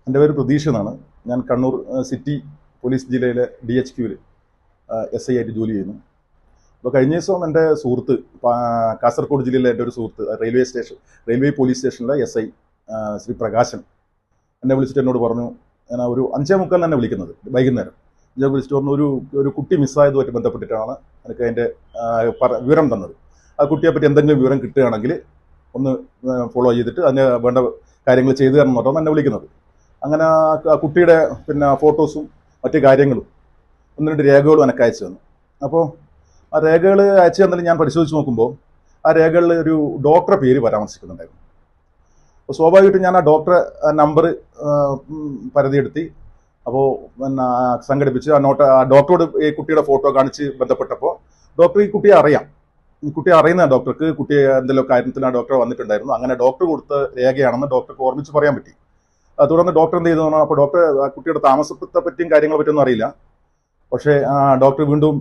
എൻ്റെ പേര് പ്രതീഷ് എന്നാണ്. ഞാൻ കണ്ണൂർ സിറ്റി പോലീസ് ജില്ലയിലെ DHQവിൽ SI ആയിട്ട് ജോലി ചെയ്യുന്നു. അപ്പോൾ കഴിഞ്ഞ ദിവസം എൻ്റെ സുഹൃത്ത്, കാസർഗോഡ് ജില്ലയിലെ എൻ്റെ ഒരു സുഹൃത്ത്, റെയിൽവേ പോലീസ് സ്റ്റേഷനിലെ SI ശ്രീ പ്രകാശൻ എന്നെ വിളിച്ചിട്ട് എന്നോട് പറഞ്ഞു, ഞാൻ ഒരു 5:45 തന്നെ വിളിക്കുന്നത്, വൈകുന്നേരം ഞാൻ വിളിച്ചിട്ട് പറഞ്ഞു, ഒരു കുട്ടി മിസ്സായതുമായിട്ട് ബന്ധപ്പെട്ടിട്ടാണ് എനിക്ക് അതിൻ്റെ വിവരം തന്നത്. ആ കുട്ടിയെപ്പറ്റി എന്തെങ്കിലും വിവരം കിട്ടുകയാണെങ്കിൽ ഒന്ന് ഫോളോ ചെയ്തിട്ട് അതിന് വേണ്ട കാര്യങ്ങൾ ചെയ്തു തരണം എന്ന് പറഞ്ഞാൽ എന്നെ വിളിക്കുന്നത്. അങ്ങനെ ആ കുട്ടിയുടെ ഫോട്ടോസും മറ്റു കാര്യങ്ങളും 1-2 രേഖകളും എനിക്ക് അയച്ചു തന്നു. അപ്പോൾ ആ രേഖകൾ അയച്ചു തന്നാലും ഞാൻ പരിശോധിച്ച് നോക്കുമ്പോൾ ആ രേഖകളിൽ ഒരു ഡോക്ടറെ പേര് പരാമർശിക്കുന്നുണ്ടായിരുന്നു. അപ്പോൾ സ്വാഭാവികമായിട്ടും ഞാൻ ആ ഡോക്ടറെ നമ്പർ പരതിയെടുത്തി. അപ്പോൾ സംഘടിപ്പിച്ച് ആ ഡോക്ടറോട് ഈ കുട്ടിയുടെ ഫോട്ടോ കാണിച്ച് ബന്ധപ്പെട്ടപ്പോൾ ഡോക്ടർ ഈ കുട്ടിയെ അറിയാം. ഈ കുട്ടിയെ അറിയുന്ന ഡോക്ടർക്ക് കുട്ടിയെ എന്തെങ്കിലും കാര്യത്തിൽ ആ ഡോക്ടർ വന്നിട്ടുണ്ടായിരുന്നു. അങ്ങനെ ഡോക്ടർ കൊടുത്ത രേഖയാണെന്ന് ഡോക്ടർക്ക് ഓർമ്മിച്ച് പറയാൻ പറ്റി. തുടർന്ന് ഡോക്ടർ എന്ത് ചെയ്തു? അപ്പോൾ ഡോക്ടർ ആ കുട്ടിയുടെ താമസത്തെ പറ്റിയും കാര്യങ്ങളെ പറ്റിയൊന്നും അറിയില്ല. പക്ഷേ ഡോക്ടർ വീണ്ടും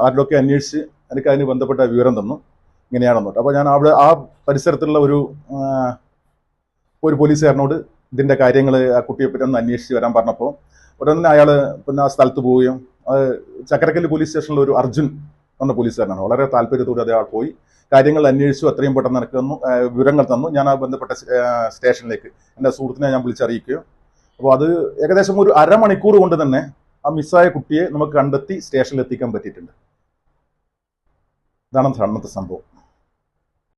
ആരോടൊക്കെ അന്വേഷിച്ച് എനിക്ക് അതിന് ബന്ധപ്പെട്ട വിവരം തന്നു, ഇങ്ങനെയാണെന്ന്. അപ്പോൾ ഞാൻ അവിടെ ആ പരിസരത്തുള്ള ഒരു പോലീസുകാരനോട് ഇതിൻ്റെ കാര്യങ്ങൾ ആ കുട്ടിയെ പറ്റി ഒന്ന് അന്വേഷിച്ച് വരാൻ പറഞ്ഞപ്പോൾ ഉടനെ അയാൾ ആ സ്ഥലത്ത് പോവുകയും, ചക്കരക്കല്ല് പോലീസ് സ്റ്റേഷനിൽ ഒരു അർജുൻ എന്ന പോലീസുകാരനാണ്. വളരെ താല്പര്യത്തോടെ അയാൾ പോയി കാര്യങ്ങൾ അന്വേഷിച്ചു. അത്രയും പെട്ടെന്ന് എനിക്ക് വിവരങ്ങൾ തന്നു. ഞാൻ ആ ബന്ധപ്പെട്ട സ്റ്റേഷനിലേക്ക് എൻ്റെ സുഹൃത്തിനെ ഞാൻ വിളിച്ചറിയിക്കുകയും, അപ്പോൾ അത് ഏകദേശം ഒരു അരമണിക്കൂർ കൊണ്ട് തന്നെ ആ മിസ്സായ കുട്ടിയെ നമുക്ക് കണ്ടെത്തി സ്റ്റേഷനിൽ എത്തിക്കാൻ പറ്റിയിട്ടുണ്ട്. ഇതാണ് അന്നത്തെ സംഭവം.